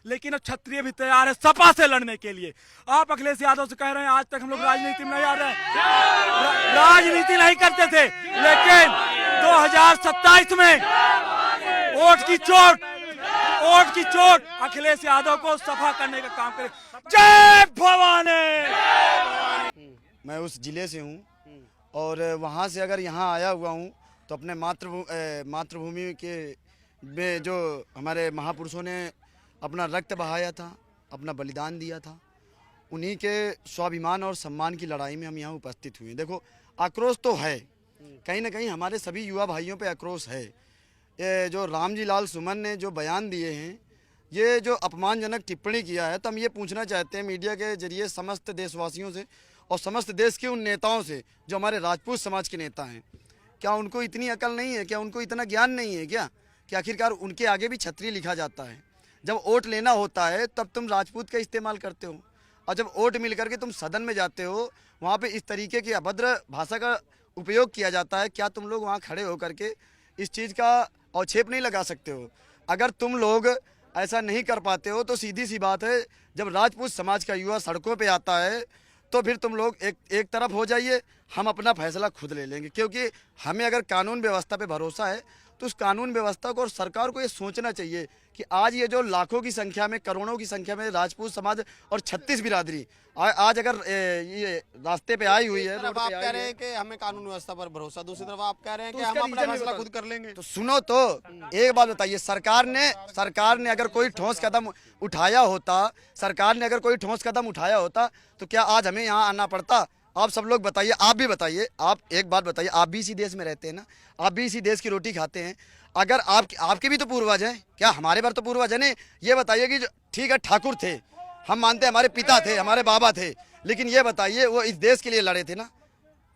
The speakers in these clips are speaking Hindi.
लेकिन अब क्षत्रिय भी तैयार है सपा से लड़ने के लिए। आप अखिलेश यादव से कह रहे हैं आज तक हम लोग राजनीति में नहीं आ रहे, राजनीति नहीं करते थे, लेकिन 2027 में वोट की चोट अखिलेश यादव को सफा करने का काम करे। जय भवानी। मैं उस जिले से हूँ और वहाँ से अगर यहाँ आया हुआ हूँ तो अपने मातृभूमि के में जो हमारे महापुरुषों ने अपना रक्त बहाया था, अपना बलिदान दिया था, उन्हीं के स्वाभिमान और सम्मान की लड़ाई में हम यहाँ उपस्थित हुए। देखो आक्रोश तो है, कहीं ना कहीं हमारे सभी युवा भाइयों पे आक्रोश है। ये जो रामजी लाल सुमन ने जो बयान दिए हैं, ये जो अपमानजनक टिप्पणी किया है, तो हम ये पूछना चाहते हैं मीडिया के जरिए समस्त देशवासियों से और समस्त देश के उन नेताओं से जो हमारे राजपूत समाज के नेता हैं, क्या उनको इतनी अकल नहीं है, क्या उनको इतना ज्ञान नहीं है क्या कि आखिरकार उनके आगे भी क्षत्रिय लिखा जाता है। जब वोट लेना होता है तब तुम राजपूत का इस्तेमाल करते हो, और जब वोट मिल करके तुम सदन में जाते हो वहाँ पे इस तरीके की अभद्र भाषा का उपयोग किया जाता है। क्या तुम लोग वहाँ खड़े होकर के इस चीज़ का औक्षेप नहीं लगा सकते हो? अगर तुम लोग ऐसा नहीं कर पाते हो तो सीधी सी बात है, जब राजपूत समाज का युवा सड़कों पे आता है तो फिर तुम लोग एक तरफ हो जाइए, हम अपना फैसला खुद ले लेंगे। क्योंकि हमें अगर कानून व्यवस्था पे भरोसा है तो उस कानून व्यवस्था को और सरकार को ये सोचना चाहिए कि आज ये जो लाखों की संख्या में, करोड़ों की संख्या में राजपूत समाज और 36 बिरादरी आज अगर ये रास्ते पे आई हुई है। आप कह रहे हैं कि हमें कानून व्यवस्था पर भरोसा, दूसरी तरफ आप कह रहे हैं कि हम अपना फैसला खुद कर लेंगे। तो सुनो तो एक बात बताइए, सरकार ने अगर कोई ठोस कदम उठाया होता, तो क्या आज हमें यहाँ आना पड़ता? आप सब लोग बताइए, आप भी बताइए, आप एक बात बताइए, आप भी इसी देश में रहते हैं ना, आप भी इसी देश की रोटी खाते हैं। अगर आपके भी तो पूर्वज हैं, क्या हमारे पर तो पूर्वज है नहीं? ये बताइए कि ठीक है ठाकुर थे, हम मानते हैं हमारे पिता थे, हमारे बाबा थे, लेकिन ये बताइए वो इस देश के लिए लड़े थे ना,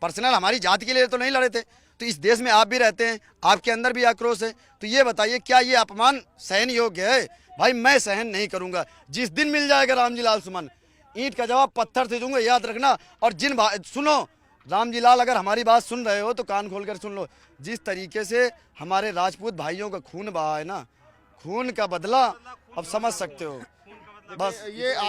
पर्सनल हमारी जाति के लिए तो नहीं लड़े थे। तो इस देश में आप भी रहते हैं, आपके अंदर भी आक्रोश है, तो ये बताइए क्या ये अपमान सहन योग्य है? भाई मैं सहन नहीं करूँगा। जिस दिन मिल जाएगा रामजी लाल सुमन, ईंट का जवाब पत्थर से दूंगा, याद रखना। और सुनो रामजी लाल, अगर हमारी बात सुन रहे हो तो कान खोल कर सुन लो। जिस तरीके से हमारे राजपूत भाइयों का खून बहा है ना, खून का बदला अब समझ सकते हो। बस ये